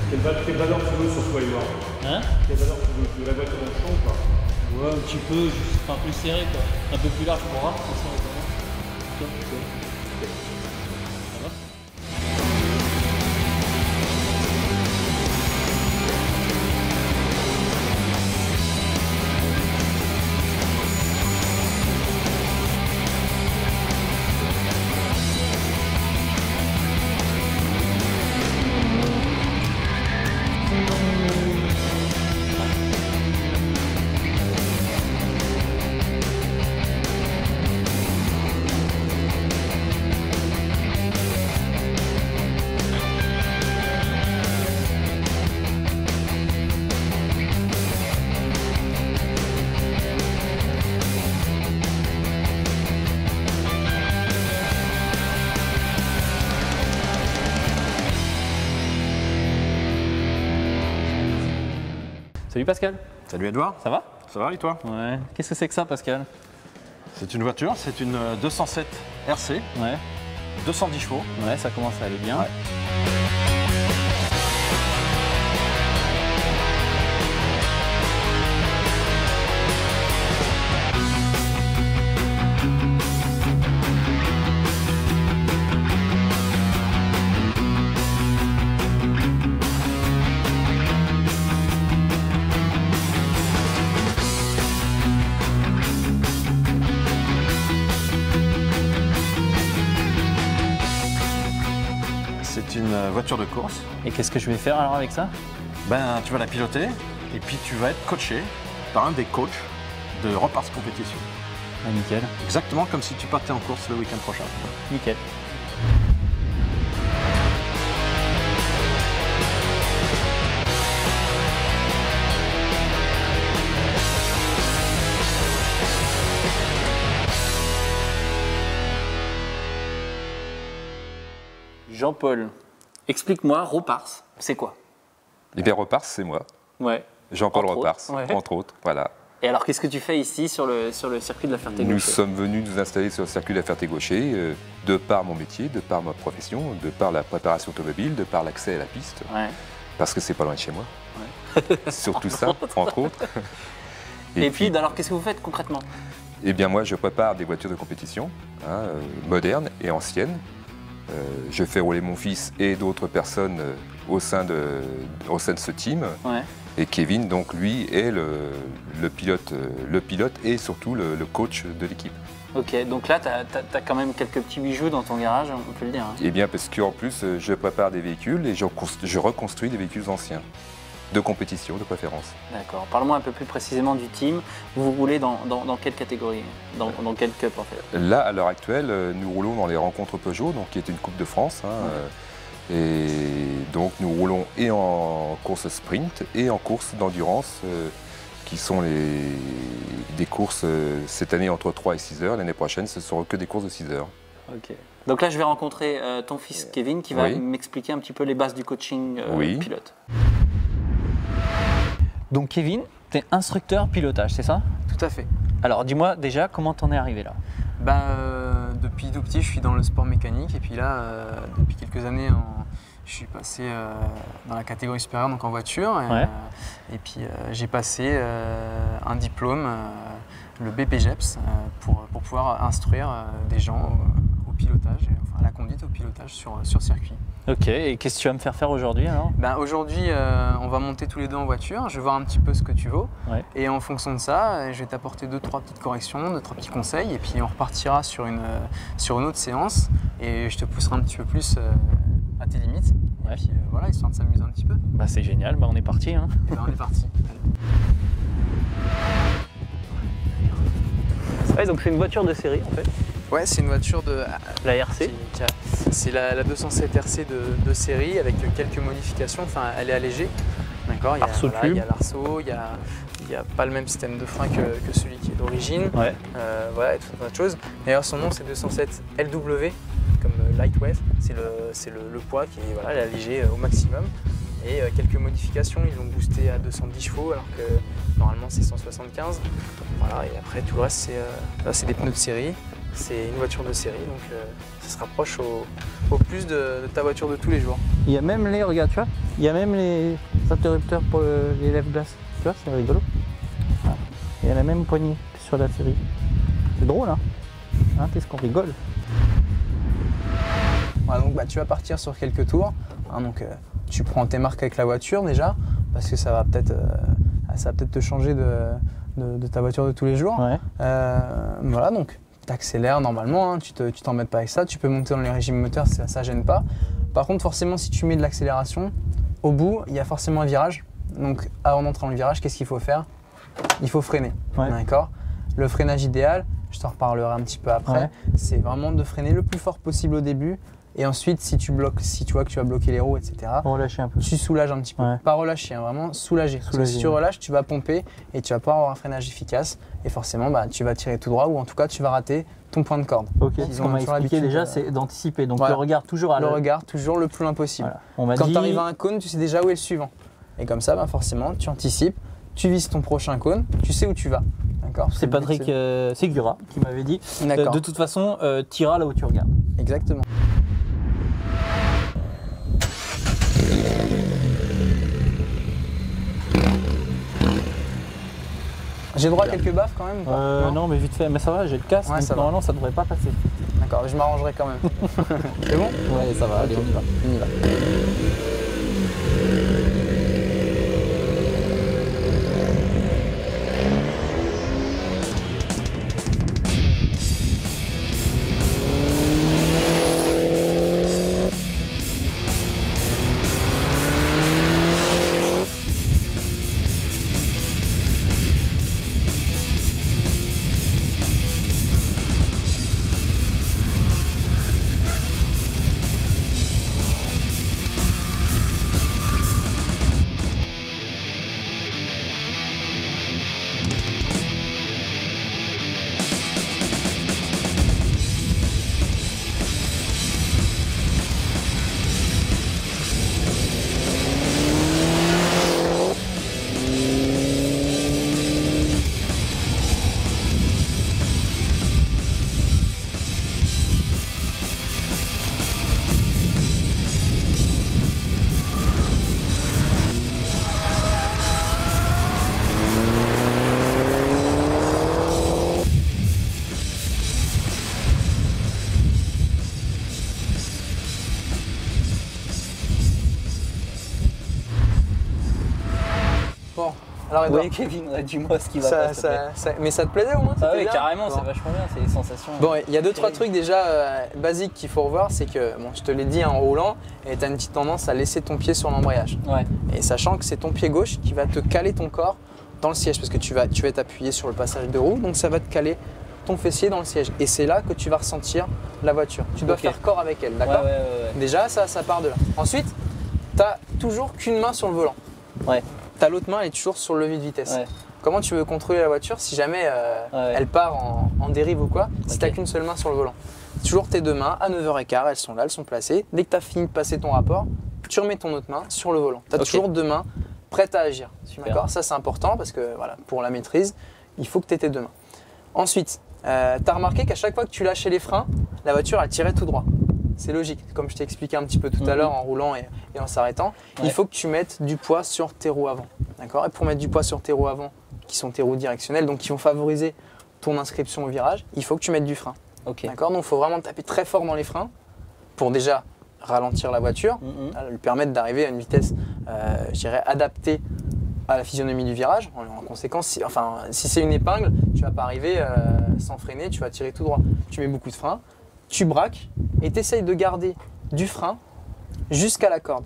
Quelle valeur tu veux sur toi, Edouard? Hein? Quelle valeur tu veux? Tu veux la voiture dans le champ ou pas? Ouais, un petit peu, juste enfin, plus serré quoi. Un peu plus large pour rare, comme ça, notamment. Ça va? Salut Pascal. Salut Edouard. Ça va? Ça va et toi? Ouais. Qu'est-ce que c'est que ça Pascal? C'est une voiture, c'est une 207 RC, Ouais. 210 chevaux. Ouais, ça commence à aller bien. Ouais. C'est une voiture de course. Et qu'est-ce que je vais faire alors avec ça? Ben, tu vas la piloter et puis tu vas être coaché par un des coachs de Repars Compétition. Ah, nickel. Exactement comme si tu partais en course le week-end prochain. Nickel. Jean-Paul, explique-moi, Repars, c'est quoi? Eh bien, Repars, c'est moi, Ouais. Jean-Paul Entre Repars, autres, ouais. entre autres. Voilà. Et alors, qu'est-ce que tu fais ici sur le circuit de la Ferté-Gaucher? Nous sommes venus nous installer sur le circuit de la Ferté-Gaucher, de par mon métier, de par ma profession, de par la préparation automobile, de par l'accès à la piste, Ouais. parce que c'est pas loin de chez moi. Ouais. Surtout ça, entre autres. Et puis, alors, qu'est-ce que vous faites concrètement? Eh bien, moi, je prépare des voitures de compétition, modernes et anciennes. Je fais rouler mon fils et d'autres personnes au sein de ce team. Ouais. Et Kevin, donc, lui, est le pilote et surtout le coach de l'équipe. Ok, donc là, tu as quand même quelques petits bijoux dans ton garage, on peut le dire. Hein. Eh bien, parce qu'en plus, je prépare des véhicules et je reconstruis des véhicules anciens, de compétition, de préférence. D'accord. Parle-moi un peu plus précisément du team. Vous roulez dans quelle catégorie? Dans quel cup, en fait? Là, à l'heure actuelle, nous roulons dans les rencontres Peugeot, donc, qui est une Coupe de France. Et donc, nous roulons et en course sprint et en course d'endurance, qui sont des courses cette année entre 3 et 6 heures. L'année prochaine, ce ne seront que des courses de 6 heures. Ok. Donc là, je vais rencontrer ton fils Kevin qui va Oui. m'expliquer un petit peu les bases du coaching Oui. pilote. Donc Kevin, tu es instructeur pilotage, c'est ça? Tout à fait. Alors dis-moi déjà, comment t'en es arrivé là? Depuis tout petit, je suis dans le sport mécanique et puis là, depuis quelques années, je suis passé dans la catégorie supérieure, donc en voiture. Et puis j'ai passé un diplôme, le BPGEPS, pour pouvoir instruire des gens au pilotage, enfin à la conduite au pilotage sur circuit. Ok, et qu'est-ce que tu vas me faire faire aujourd'hui alors? Aujourd'hui, on va monter tous les deux en voiture, je vais voir un petit peu ce que tu vaux. Ouais. Et en fonction de ça, je vais t'apporter 2-3 petites corrections, 2-3 petits conseils, et puis on repartira sur une autre séance, et je te pousserai un petit peu plus à tes limites. Ouais. Et puis voilà, histoire de s'amuser un petit peu. Bah c'est génial, bah on est parti. Hein. Et ben on est parti. Ouais, donc c'est une voiture de série en fait. Ouais, c'est une voiture de la RC. C'est la 207 RC de série avec quelques modifications. Enfin, elle est allégée. D'accord. Il y a l'arceau, il n'y a pas le même système de frein que celui qui est d'origine. Ouais. Voilà, et tout un tas de choses. D'ailleurs, son nom c'est 207 LW, comme Lightweight. C'est le poids qui est allégé au maximum. Et quelques modifications, ils l'ont boosté à 210 chevaux alors que normalement c'est 175. Voilà, et après tout le reste c'est des pneus de série. c'est une voiture de série, donc ça se rapproche au plus de ta voiture de tous les jours. Il y a même les, regarde, tu vois, il y a même les interrupteurs pour les lève-glace. Tu vois, c'est rigolo. Ah. Il y a la même poignée sur la série. C'est drôle, hein, qu'est-ce qu'on rigole. Voilà, donc tu vas partir sur quelques tours. Hein, donc tu prends tes marques avec la voiture déjà, parce que ça va peut-être te changer de ta voiture de tous les jours. Ouais. Voilà, donc tu accélères normalement, hein, tu t'embêtes pas avec ça. Tu peux monter dans les régimes moteurs, ça gêne pas. Par contre, forcément, si tu mets de l'accélération, au bout, il y a forcément un virage. Donc avant d'entrer dans le virage, qu'est-ce qu'il faut faire? Il faut freiner. Ouais. D'accord. Le freinage idéal, je t'en reparlerai un petit peu après, ouais. C'est vraiment de freiner le plus fort possible au début. Et ensuite, si tu vois que tu vas bloquer les roues, etc., relâcher un peu. tu soulages un petit peu. Ouais. Pas relâcher, hein, vraiment soulager. Parce que si tu relâches, tu vas pomper et tu vas pas avoir un freinage efficace. Et forcément, tu vas tirer tout droit ou en tout cas, tu vas rater ton point de corde. Ok, ce qu'on m'a expliqué déjà, c'est d'anticiper. Donc voilà. le regard toujours à le regard toujours le plus loin possible. Voilà. Quand tu arrives à un cône, tu sais déjà où est le suivant. Et comme ça, forcément, tu anticipes, tu vises ton prochain cône, tu sais où tu vas. C'est Patrick Segura qui m'avait dit. De toute façon, tu iras là où tu regardes. Exactement. J'ai droit à quelques baffes quand même ou pas? Non, mais vite fait, mais ça va, j'ai le casque, donc normalement ça devrait pas passer. D'accord, je m'arrangerai quand même. C'est bon? Ouais, ça va, allez, on y va. On y va. Bon, alors Edouard. Oui, Kevin, dis-moi ce qui va pas. Mais ça te plaisait au moins? Ah oui, carrément, c'est vachement bien, c'est les sensations. Bon, il y a 2-3 trucs déjà basiques qu'il faut revoir, c'est que, bon, je te l'ai dit en roulant, et tu as une petite tendance à laisser ton pied sur l'embrayage. Ouais. Et sachant que c'est ton pied gauche qui va te caler ton corps dans le siège, parce que tu vas t'appuyer sur le passage de roue, donc ça va te caler ton fessier dans le siège. Et c'est là que tu vas ressentir la voiture. Tu dois faire corps avec elle, d'accord? Ouais. Déjà, ça part de là. Ensuite, tu n'as toujours qu'une main sur le volant. Ouais. L'autre main, elle est toujours sur le levier de vitesse. Ouais. Comment tu veux contrôler la voiture si jamais elle part en dérive ou quoi, si tu n'as qu'une seule main sur le volant? Toujours tes deux mains, à 9h15, elles sont là, elles sont placées. Dès que tu as fini de passer ton rapport, tu remets ton autre main sur le volant. Tu as toujours deux mains prêtes à agir. D'accord? Ça, c'est important parce que voilà, pour la maîtrise, il faut que tu aies tes deux mains. Ensuite, tu as remarqué qu'à chaque fois que tu lâchais les freins, la voiture, elle tirait tout droit. C'est logique, comme je t'ai expliqué un petit peu tout à l'heure en roulant et en s'arrêtant, il faut que tu mettes du poids sur tes roues avant. D'accord? Et pour mettre du poids sur tes roues avant, qui sont tes roues directionnelles, donc qui vont favoriser ton inscription au virage, il faut que tu mettes du frein. D'accord? Donc il faut vraiment taper très fort dans les freins pour déjà ralentir la voiture, lui permettre d'arriver à une vitesse, je dirais, adaptée à la physionomie du virage. En conséquence, si c'est une épingle, tu ne vas pas arriver sans freiner, tu vas tirer tout droit. Tu mets beaucoup de frein, tu braques et tu essayes de garder du frein jusqu'à la corde.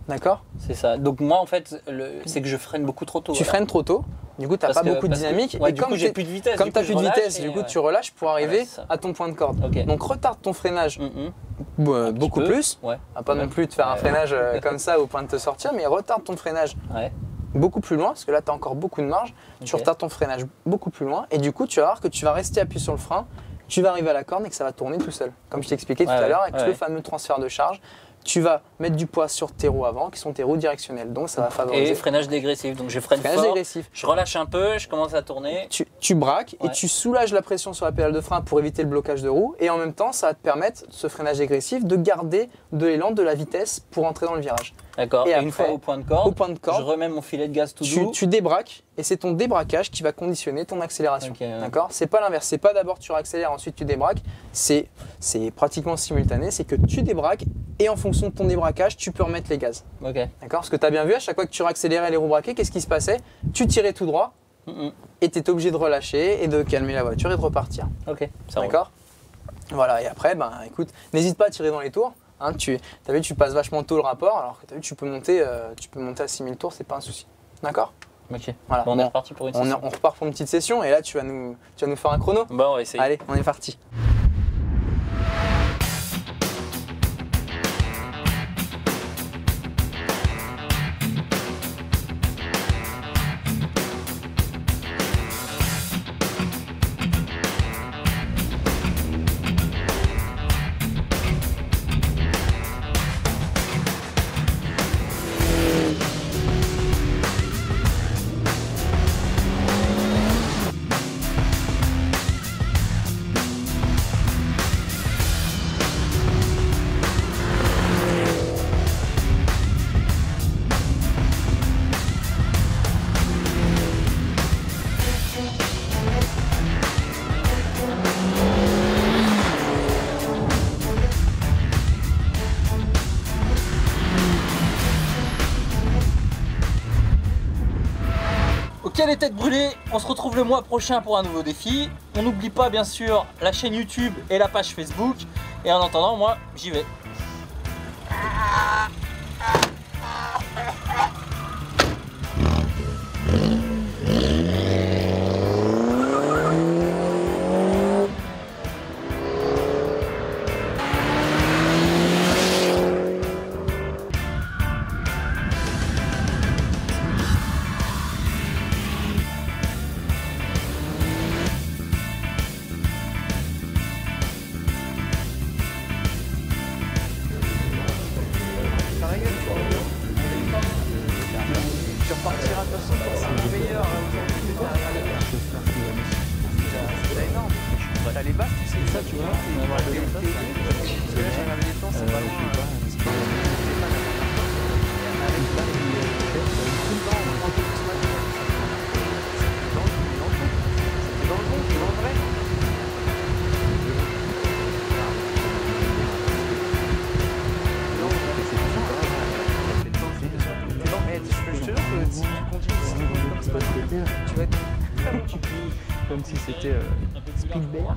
D'accord? C'est ça. Donc moi en fait, c'est que je freine beaucoup trop tôt. Tu freines trop tôt, du coup tu n'as pas beaucoup de dynamique. Et comme j'ai plus de vitesse, comme tu n'as plus de vitesse, du coup tu relâches pour arriver à ton point de corde. Donc retarde ton freinage beaucoup plus. Pas non plus de faire un freinage comme ça au point de te sortir, mais retarde ton freinage beaucoup plus loin, parce que là tu as encore beaucoup de marge. Tu retardes ton freinage beaucoup plus loin et du coup tu vas voir que tu vas rester appuyé sur le frein. Tu vas arriver à la corne et que ça va tourner tout seul. Comme je t'ai expliqué tout à l'heure avec le fameux transfert de charge, tu vas mettre du poids sur tes roues avant, qui sont tes roues directionnelles. Donc ça va favoriser. Et freinage dégressif, donc je freine fort, dégressif. Je relâche un peu, je commence à tourner. Tu braques et tu soulages la pression sur la pédale de frein pour éviter le blocage de roue. Et en même temps, ça va te permettre, ce freinage dégressif, de garder de l'élan, de la vitesse pour entrer dans le virage. D'accord, et une fois au point de corde, je remets mon filet de gaz tout doux. Tu débraques et c'est ton débraquage qui va conditionner ton accélération. Okay, d'accord. C'est pas l'inverse, c'est pas d'abord tu réaccélères, ensuite tu débraques. C'est pratiquement simultané, c'est que tu débraques et en fonction de ton débraquage, tu peux remettre les gaz. Okay. D'accord. Parce que tu as bien vu, à chaque fois que tu réaccélérais les roues braquées, qu'est-ce qui se passait? Tu tirais tout droit et tu étais obligé de relâcher et de calmer la voiture et de repartir. Ok, ça roule. D'accord. Voilà, et après, ben, écoute, n'hésite pas à tirer dans les tours. Hein, tu as vu, tu passes vachement tôt le rapport, alors que tu as vu, tu peux monter à 6000 tours, c'est pas un souci. D'accord. Ok. Voilà. Bon, on est reparti pour une session. On repart pour une petite session et là, tu vas nous faire un chrono. Bon, on va essayer. Allez, on est parti. Ok les têtes brûlées, on se retrouve le mois prochain pour un nouveau défi. On n'oublie pas bien sûr la chaîne YouTube et la page Facebook. Et en attendant, moi j'y vais. Tu repartiras de toute façon pour c'est meilleur aujourd'hui. C'est énorme. T'as les basses, tu sais ça, tu vois. Parce que là, j'ai regardé les temps, c'est pas loin. Tu vas être comme si c'était Spielberg.